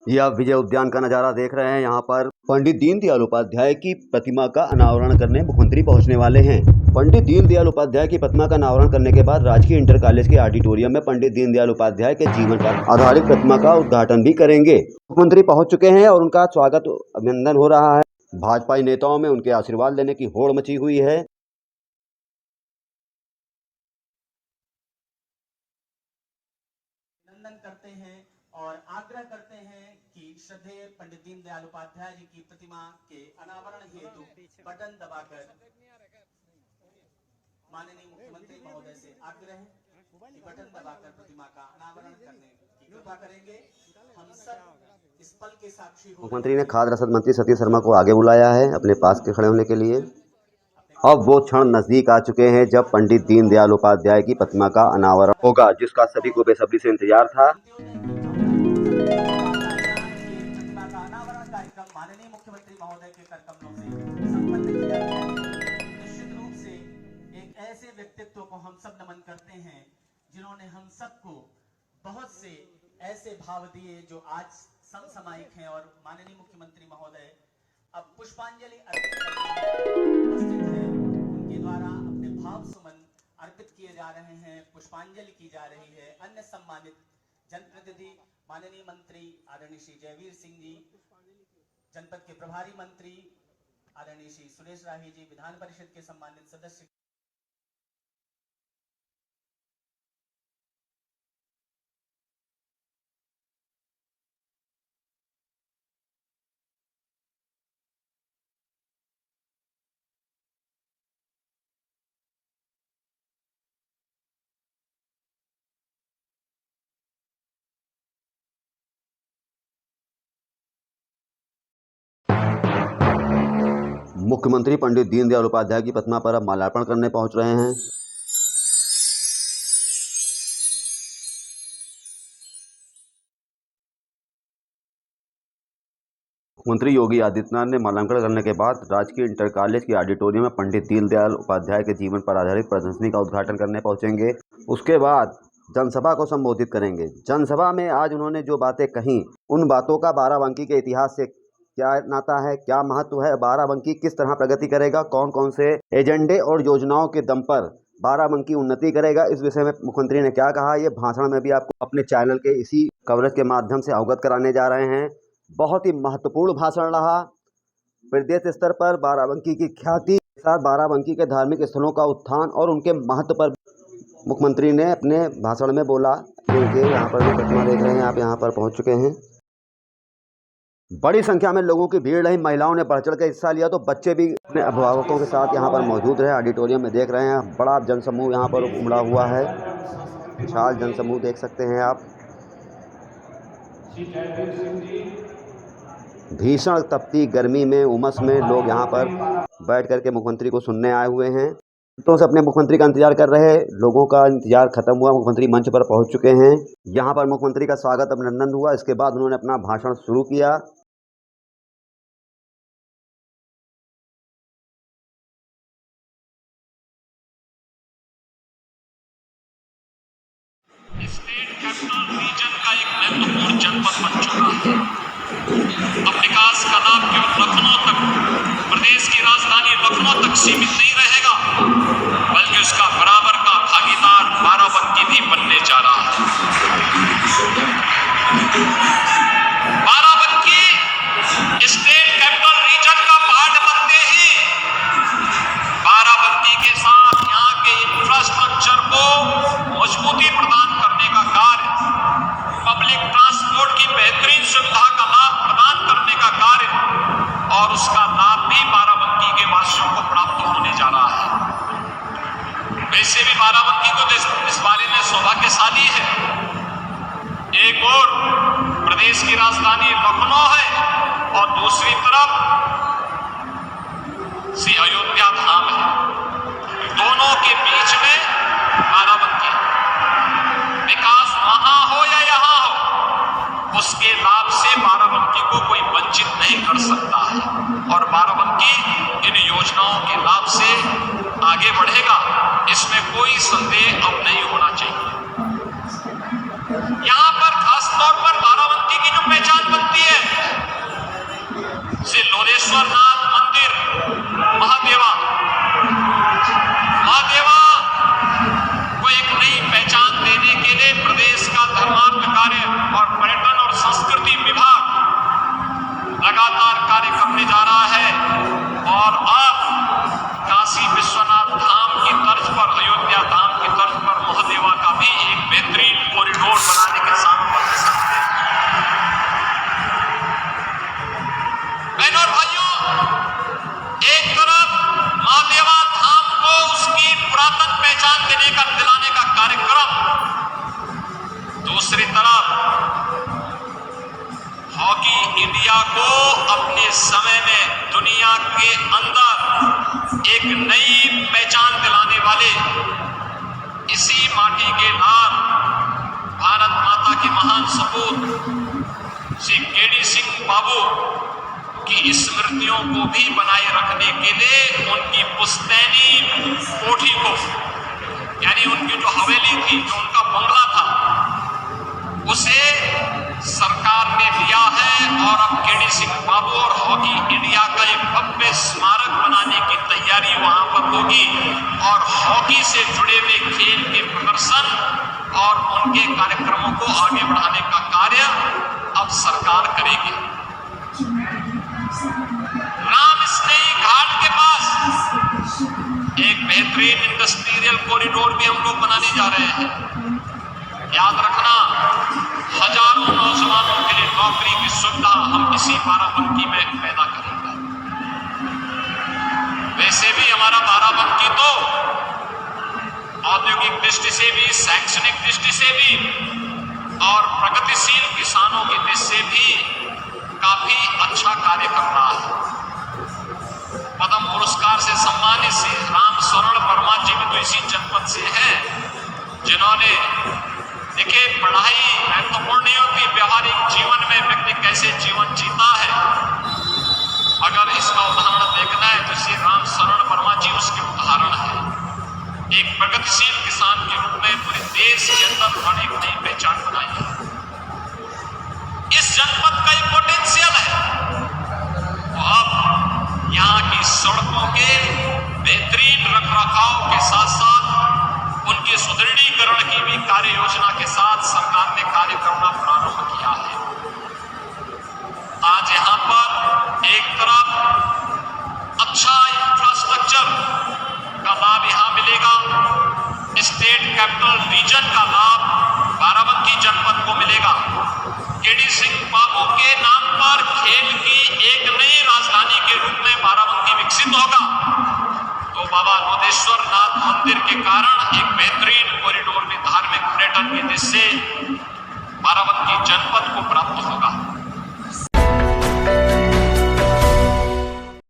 ये आप विजय उद्यान का नजारा देख रहे हैं। यहाँ पर पंडित दीनदयाल उपाध्याय की प्रतिमा का अनावरण करने मुख्यमंत्री पहुंचने वाले हैं। पंडित दीनदयाल उपाध्याय की प्रतिमा का अनावरण करने के बाद राजकीय इंटर कॉलेज के ऑडिटोरियम में पंडित दीनदयाल उपाध्याय के जीवन पर आधारित प्रतिमा का उद्घाटन भी करेंगे। मुख्यमंत्री पहुंच चुके हैं और उनका स्वागत अभिनंदन हो रहा है। भाजपा नेताओं में उनके आशीर्वाद लेने की होड़ मची हुई है। अभिनंदन करते हैं और आग्रह करते हैं कि श्रद्धेय पंडित दीनदयाल उपाध्याय जी की प्रतिमा के अनावरण हेतु बटन दबाकर माननीय मुख्यमंत्री महोदय से आग्रह है कि बटन दबाकर प्रतिमा का अनावरण करने की कृपा करेंगे। हम सब इस पल के साक्षी हो। मुख्यमंत्री ने खाद्य रसद मंत्री सतीश शर्मा को आगे बुलाया है अपने पास के खड़े होने के लिए। अब वो क्षण नजदीक आ चुके हैं जब पंडित दीनदयाल उपाध्याय की प्रतिमा का अनावरण होगा, जिसका सभी को बेसब्री से इंतजार था। प्रतिमा का अनावरण कार्यक्रम माननीय मुख्यमंत्री महोदय के कर कमलों से संपन्न किया गया है। निश्चित रूप से एक ऐसे व्यक्तित्व को हम सब नमन करते हैं जिन्होंने हम सबको बहुत से ऐसे भाव दिए जो आज समसामयिक हैं और माननीय मुख्यमंत्री महोदय अब पुष्पांजलि अर्पित उपस्थित है। उनके द्वारा अपने भाव सुमन अर्पित किए जा रहे हैं, पुष्पांजलि की जा रही है। अन्य सम्मानित जनप्रतिनिधि माननीय मंत्री आदरणीय श्री जयवीर सिंह जी, जनपद के प्रभारी मंत्री आदरणीय श्री सुरेश राही जी, विधान परिषद के सम्मानित सदस्य। मुख्यमंत्री पंडित दीनदयाल उपाध्याय की प्रतिमा पर अब माल्यार्पण करने पहुंच रहे हैं। मुख्यमंत्री योगी आदित्यनाथ ने माल्यार्पण करने के बाद राजकीय इंटर कॉलेज के ऑडिटोरियम में पंडित दीनदयाल उपाध्याय के जीवन पर आधारित प्रदर्शनी का उद्घाटन करने पहुंचेंगे। उसके बाद जनसभा को संबोधित करेंगे। जनसभा में आज उन्होंने जो बातें कही, उन बातों का बाराबंकी के इतिहास से क्या नाता है, क्या महत्व है, बाराबंकी किस तरह प्रगति करेगा, कौन कौन से एजेंडे और योजनाओं के दम पर बाराबंकी उन्नति करेगा, इस विषय में मुख्यमंत्री ने क्या कहा, ये भाषण में भी आपको अपने चैनल के इसी कवरेज के माध्यम से अवगत कराने जा रहे हैं। बहुत ही महत्वपूर्ण भाषण रहा। प्रदेश स्तर पर बाराबंकी की ख्याति के साथ बाराबंकी के धार्मिक स्थलों का उत्थान और उनके महत्व पर मुख्यमंत्री ने अपने भाषण में बोला। क्योंकि यहाँ पर जो प्रतिमा देख रहे हैं आप, यहाँ पर पहुँच चुके हैं। बड़ी संख्या में लोगों की भीड़ रही, महिलाओं ने बढ़ चढ़ के हिस्सा लिया, तो बच्चे भी अपने अभिभावकों के साथ यहाँ पर मौजूद रहे। ऑडिटोरियम में देख रहे हैं बड़ा जनसमूह यहाँ पर उमड़ा हुआ है, विशाल जनसमूह देख सकते हैं आप। भीषण तपती गर्मी में, उमस में लोग यहाँ पर बैठ करके मुख्यमंत्री को सुनने आए हुए हैं। तो से अपने मुख्यमंत्री का इंतजार कर रहे लोगों का इंतजार खत्म हुआ, मुख्यमंत्री मंच पर पहुंच चुके हैं। यहाँ पर मुख्यमंत्री का स्वागत अभिनंदन हुआ। इसके बाद उन्होंने अपना भाषण शुरू किया। स्टेट कैपिटल रीजन का एक महत्वपूर्ण जनपद बन चुका है। अब विकास का लाभ केवल लखनऊ तक, प्रदेश की राजधानी लखनऊ तक सीमित नहीं रहेगा, बल्कि उसका बराबर का भागीदार बाराबंकी भी बनने जा रहा है। बाराबंकी स्टेट कैपिटल रीजन का पार्ट बनते ही बाराबंकी के साथ यहाँ के इंफ्रास्ट्रक्चर को मजबूती प्रदान करने का कार्य, पब्लिक ट्रांसपोर्ट की बेहतरीन सुविधा का लाभ प्रदान करने का कार्य और उसका लाभ भी बाराबंकी के वासियों को प्राप्त होने जा रहा है। वैसे भी बाराबंकी को इस बारे में सौभाग्यशाली है। एक और प्रदेश की राजधानी लखनऊ है और दूसरी तरफ श्री अयोध्या धाम है। दोनों के बीच में बाराबंकी। विकास वहां हो या यहां हो, उसके लाभ से बाराबंकी को कोई वंचित नहीं कर सकता है और बाराबंकी इन योजनाओं के लाभ से आगे बढ़ेगा, इसमें कोई संदेह अब नहीं होना चाहिए। यहाँ पर खासतौर पर बाराबंकी की जो पहचान बनती पहचान दिलाने का कार्यक्रम। दूसरी तरफ हॉकी इंडिया को अपने समय में दुनिया के अंदर एक नई पहचान दिलाने वाले इसी माटी के लाल भारत माता के महान सपूत श्री केडी सिंह बाबू की स्मृतियों को भी बनाए रखने के लिए उनकी पुश्तैनी कोठी को, यानी उनकी जो हवेली थी, जो उनका बंगला था, उसे सरकार ने लिया है और अब केडी सिंह बाबू और हॉकी इंडिया का एक भव्य स्मारक बनाने की तैयारी वहां पर होगी और हॉकी से जुड़े हुए खेल के प्रदर्शन और उनके कार्यक्रमों को आगे बढ़ाने का कार्य अब सरकार करेगी। राम स्नेही घाट के पास एक बेहतरीन इंडस्ट्रियल कॉरिडोर भी हम लोग बनाने जा रहे हैं। याद रखना, हजारों नौजवानों के लिए नौकरी की सुविधा हम इसी बाराबंकी में पैदा करेंगे। वैसे भी हमारा बाराबंकी तो औद्योगिक दृष्टि से भी, शैक्षणिक दृष्टि से भी और प्रगतिशील किसानों की दृष्टि से भी काफी अच्छा कार्य कर रहा है। पद्म पुरस्कार से सम्मानित श्री राम शरण वर्मा जी भी तो इसी जनपद से हैं, जिन्होंने, देखिए, पढ़ाई महत्वपूर्ण नहीं होती, व्यवहारिक जीवन में व्यक्ति कैसे जीवन जीता है, अगर इसका उदाहरण देखना है तो श्री राम शरण वर्मा जी उसके उदाहरण है। एक प्रगतिशील किसान के रूप में पूरे देश के अंदर उन्होंने एक नई पहचान बनाई है। इस जनपद का एक पोटेंशियल है, तो अब यहाँ की सड़कों के बेहतरीन रखरखाव के साथ साथ उनके सुदृढ़ीकरण की भी कार्य योजना के साथ सरकार ने कार्य करना प्रारंभ किया है। आज यहाँ पर एक तरफ अच्छा इंफ्रास्ट्रक्चर का लाभ यहाँ मिलेगा, स्टेट कैपिटल रीजन का लाभ बाराबंकी जनपद को मिलेगा। केडी सिंह बाबू के नाम पर खेल की एक नई राजधानी के रूप में बाराबंकी विकसित होगा, तो बाबा लोधेश्वर नाथ मंदिर के कारण एक बेहतरीन कॉरिडोर भी धार्मिक पर्यटन की दृष्टि से बाराबंकी जनपद को प्राप्त होगा।